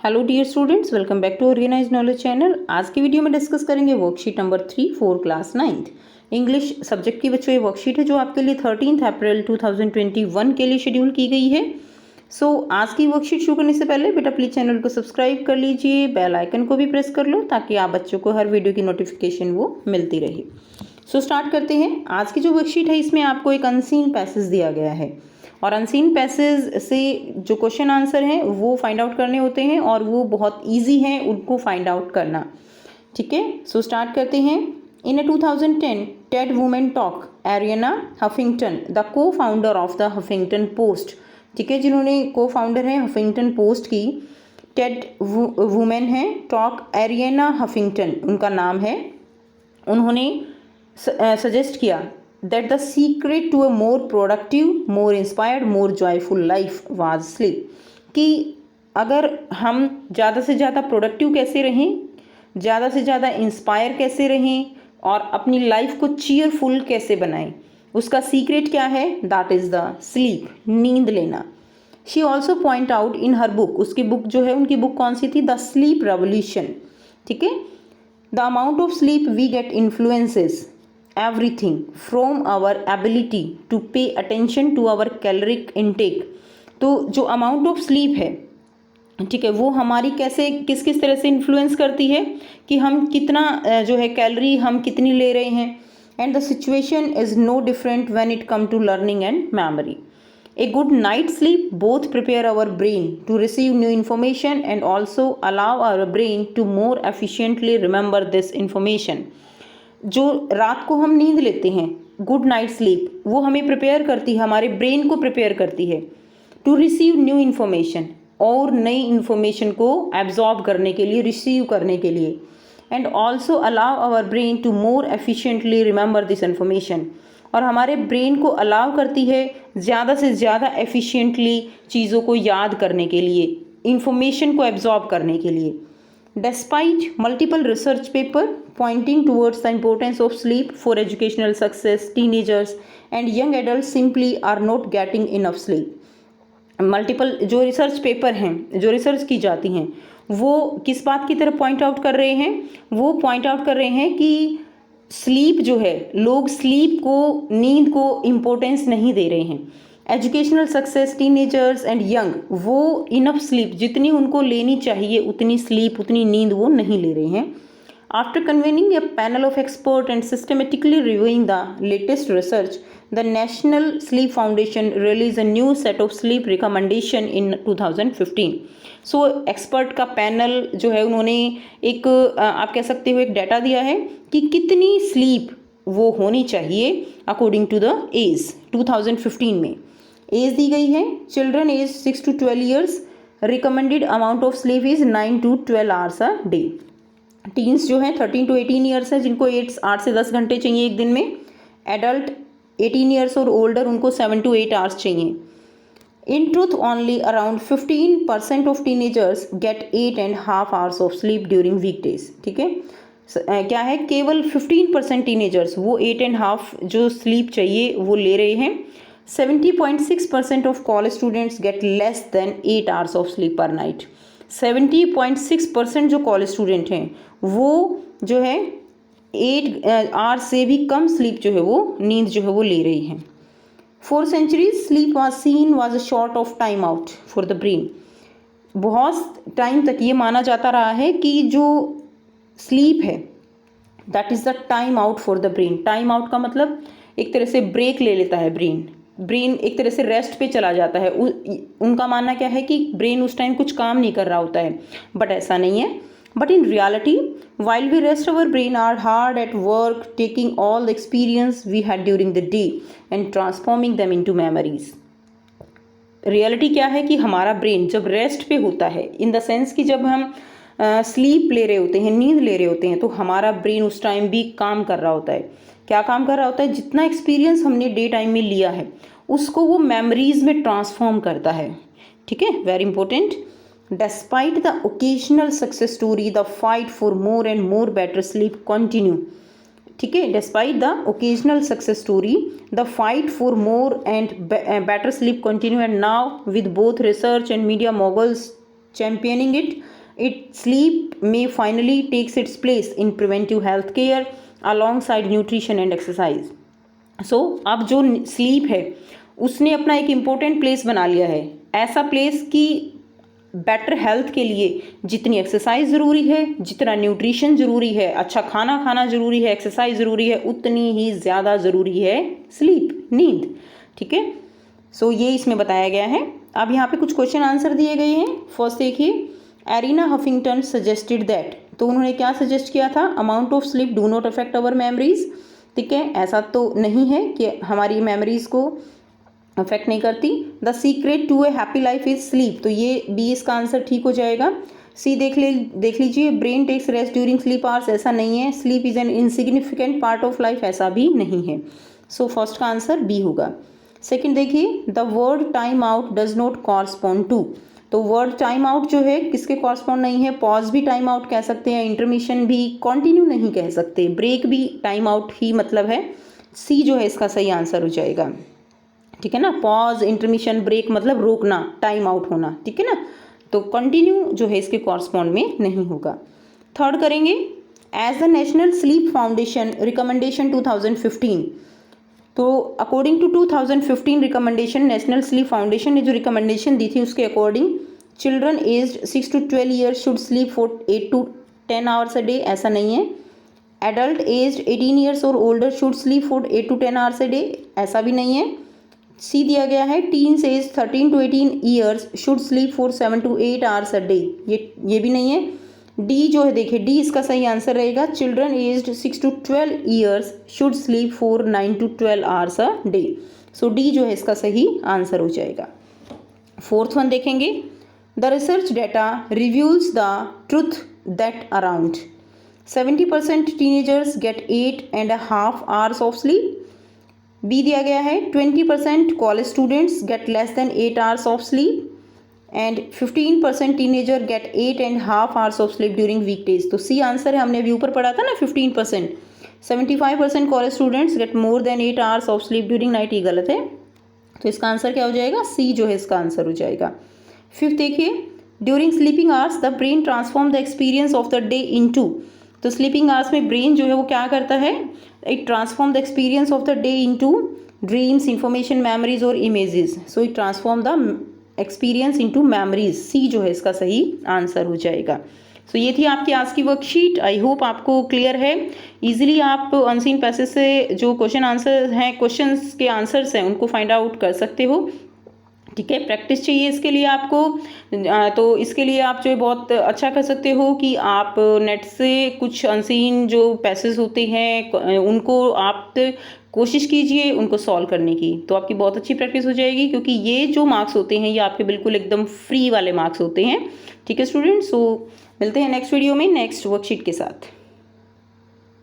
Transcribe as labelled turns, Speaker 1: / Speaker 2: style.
Speaker 1: Hello dear students, welcome back to organize knowledge channel. आज की video में discuss करेंगे worksheet number 3 4 class 9th English subject की बच्चों ये वर्कशीट है जो आपके लिए 13 अप्रैल 2021 के लिए शेड्यूल की गई है। आज की वर्कशीट शुरू करने से पहले बेटा प्लीज चैनल को सब्सक्राइब कर लीजिए, बेल आइकन को भी प्रेस कर लो ताकि आप बच्चों को हर वीडियो की नोटिफिकेशन वो मिलती रहे। स्टार्ट करते हैं। आज की जो वर्कशीट है इसमें आपको एक अनसीन पैसेज दिया गया है और अनसीन पैसेज से जो क्वेश्चन आंसर हैं वो फाइंड आउट करने होते हैं और वो बहुत इजी हैं उनको फाइंड आउट करना। ठीक है, स्टार्ट करते हैं। In 2010 TED women talk Arianna Huffington the cofounder of the Huffington Post, ठीक है, जिन्होंने को फाउंडर है हफिंगटन पोस्ट की, टेड वुमेन है, टॉक एरियाना हफिंगटन उनका नाम है। उन्होंने सजेस्ट किया that the secret to a more productive, more inspired, more joyful life was sleep, कि अगर हम ज़्यादा से ज़्यादा प्रोडक्टिव कैसे रहें, ज़्यादा से ज़्यादा इंस्पायर कैसे रहें और अपनी लाइफ को चीयरफुल कैसे बनाएं, उसका सीक्रेट क्या है? दैट इज़ द स्लीप, नींद लेना। She also point out in her book, उसकी बुक जो है, उनकी बुक कौन सी थी? The sleep revolution. ठीक है, the amount of sleep we get influences everything from our ability to pay attention to our caloric intake। तो जो अमाउंट ऑफ स्लीप है, ठीक है, वो हमारी कैसे किस किस तरह से इन्फ्लुएंस करती है कि हम कितना जो है कैलोरी हम कितनी ले रहे हैं। And the situation is no different when it come to learning and memory. A good night sleep both prepare our brain to receive new information and also allow our brain to more efficiently remember this information। जो रात को हम नींद लेते हैं, good night sleep, वो हमें prepare करती है, हमारे ब्रेन को प्रिपेयर करती है टू रिसीव न्यू इन्फॉर्मेशन, और नई इन्फॉर्मेशन को एब्जॉर्ब करने के लिए, रिसीव करने के लिए। And also allow our brain to more efficiently remember this information, और हमारे ब्रेन को अलाउ करती है ज़्यादा से ज़्यादा एफिशिएंटली चीज़ों को याद करने के लिए, इंफॉर्मेशन को एब्जॉर्ब करने के लिए। Despite multiple research papers pointing towards the importance of sleep for educational success, teenagers and young adults simply are not getting enough sleep। Multiple जो रिसर्च पेपर हैं, जो रिसर्च की जाती हैं, वो किस बात की तरफ पॉइंट आउट कर रहे हैं? वो पॉइंट आउट कर रहे हैं कि स्लीप जो है, लोग स्लीप को, नींद को इम्पोर्टेंस नहीं दे रहे हैं। Educational success, teenagers and young, वो इनफ स्लीप जितनी उनको लेनी चाहिए उतनी स्लीप, उतनी नींद वो नहीं ले रहे हैं। After convening a panel of expert and systematically reviewing the latest research, the national sleep Foundation release a new set of sleep recommendation in 2015। So expert का पैनल जो है, उन्होंने एक आप कह सकते हो एक डाटा दिया है कि कितनी स्लीप वो होनी चाहिए अकॉर्डिंग टू द एज। 2015 में एज दी गई है, children age 6 to 12 years, recommended amount of sleep is 9 to 12 hours a day. Teens जो है 13 to 18 ईयर्स है, जिनको 8 से 10 घंटे चाहिए एक दिन में। एडल्ट 18 ईयर्स और ओल्डर, उनको 7 to 8 आवर्स चाहिए। In truth only around 15% of teenagers get 8.5 hours of sleep during weekdays. ठीक है, क्या है, केवल 15% टीनेजर्स वो 8.5 जो स्लीप चाहिए वो ले रहे हैं। 70.6% of college students get less than 8 hours of sleep पर नाइट। 70.6% जो कॉलेज स्टूडेंट हैं वो जो है 8 आवर्स से भी कम स्लीप जो है वो, नींद जो है वो ले रही हैं। For centuries sleep was a short of time out for the brain. बहुत टाइम तक ये माना जाता रहा है कि जो स्लीप है that is the time out for the brain. Time out का मतलब एक तरह से ब्रेक ले लेता है ब्रेन एक तरह से रेस्ट पे चला जाता है। उनका मानना क्या है कि ब्रेन उस टाइम कुछ काम नहीं कर रहा होता है, बट ऐसा नहीं है। But in reality while we rest our brain are hard at work taking all the experience we had during the day and transforming them into memories. Reality क्या है कि हमारा ब्रेन जब रेस्ट पे होता है, इन द सेंस कि जब हम स्लीप ले रहे होते हैं, नींद ले रहे होते हैं, तो हमारा ब्रेन उस टाइम भी काम कर रहा होता है। क्या काम कर रहा होता है? जितना एक्सपीरियंस हमने डे टाइम में लिया है उसको वो मेमोरीज में ट्रांसफॉर्म करता है। ठीक है, very important. Despite the occasional success story the fight for more and more better sleep continue. ठीक है, despite the occasional success story the fight for more and better sleep continue, and now with both research and media moguls championing it, it sleep में finally takes its place in preventive health care alongside nutrition and exercise. So अब जो sleep है उसने अपना एक important place बना लिया है, ऐसा प्लेस कि बेटर हेल्थ के लिए जितनी एक्सरसाइज ज़रूरी है, जितना न्यूट्रिशन ज़रूरी है, अच्छा खाना खाना ज़रूरी है, एक्सरसाइज ज़रूरी है, उतनी ही ज़्यादा ज़रूरी है स्लीप, नींद। ठीक है, सो ये इसमें बताया गया है। अब यहाँ पे कुछ क्वेश्चन आंसर दिए गए हैं। फर्स्ट देखिए, एरिना हफिंगटन सजेस्टेड दैट, तो उन्होंने क्या सजेस्ट किया था, amount of sleep do not affect our memories. ठीक है, ऐसा तो नहीं है कि हमारी मेमोरीज को अफेक्ट नहीं करती। The secret to a happy life is sleep, तो ये बी इसका आंसर ठीक हो जाएगा। सी देख लीजिए, brain takes rest during sleep hours, ऐसा नहीं है। Sleep is an insignificant part of life, ऐसा भी नहीं है। सो फर्स्ट का आंसर बी होगा। सेकंड देखिए, the word time out does not correspond to, तो वर्ड टाइम आउट जो है किसके कॉरस्पॉन्ड नहीं है, पॉज भी टाइम आउट कह सकते हैं, इंटरमिशन भी, कॉन्टिन्यू नहीं कह सकते, ब्रेक भी टाइम आउट ही मतलब है। सी जो है इसका सही आंसर हो जाएगा। ठीक है ना, पॉज, इंटरमिशन, ब्रेक मतलब रोकना, टाइम आउट होना। ठीक है ना, तो कंटिन्यू जो है इसके कॉरस्पॉन्ड में नहीं होगा। थर्ड करेंगे, age the national sleep foundation recommendation 2015, तो according to 2015 recommendation, national sleep foundation ने जो रिकमेंडेशन दी थी उसके according children aged 6 to 12 years should sleep for 8 to 10 hours a day, ऐसा नहीं है। एडल्ट एज्ड 18 ईयर्स और older should sleep for 8 to 10 hours a day, ऐसा भी नहीं है। सी दिया गया है, teens age 13 to 18 years should sleep for 7 to 8 hours a day, ये भी नहीं है। डी जो है देखिए, डी इसका सही आंसर रहेगा, children aged 6 to 12 years should sleep for 9 to 12 hours a day. So D जो है इसका सही आंसर हो जाएगा। फोर्थ वन देखेंगे, the research data reveals the truth that around 70% teenagers get 8.5 hours of sleep. B दिया गया है, 20% college students get less than 8 hours of sleep and 15% teenager get 8.5 hours of sleep during weekdays. तो C answer है, हमने अभी ऊपर पढ़ा था ना 15%। 75% college students get more than 8 hours of sleep during night, ये गलत है। तो इसका आंसर क्या हो जाएगा, सी जो है इसका आंसर हो जाएगा। फिफ्थ देखिए, during sleeping hours the brain transform the experience of the day into, तो स्लीपिंग आवर्स में ब्रेन जो है वो क्या करता है, it transform the experience of the day into dreams, information, memories और images. So it transform the experience into memories, C जो है इसका सही आंसर हो जाएगा। सो ये थी आपकी आज की वर्कशीट। आई होप आपको क्लियर है। इजीली आप अनसीन पैसेज से जो क्वेश्चन आंसर हैं, क्वेश्चंस के आंसर्स हैं, उनको फाइंड आउट कर सकते हो। ठीक है, प्रैक्टिस चाहिए इसके लिए आपको, तो इसके लिए आप जो है बहुत अच्छा कर सकते हो कि आप नेट से कुछ अनसीन जो पैसेज होते हैं उनको आप कोशिश कीजिए उनको सॉल्व करने की, तो आपकी बहुत अच्छी प्रैक्टिस हो जाएगी, क्योंकि ये जो मार्क्स होते हैं ये आपके बिल्कुल एकदम फ्री वाले मार्क्स होते हैं। ठीक है स्टूडेंट्स, सो मिलते हैं नेक्स्ट वीडियो में नेक्स्ट वर्कशीट के साथ।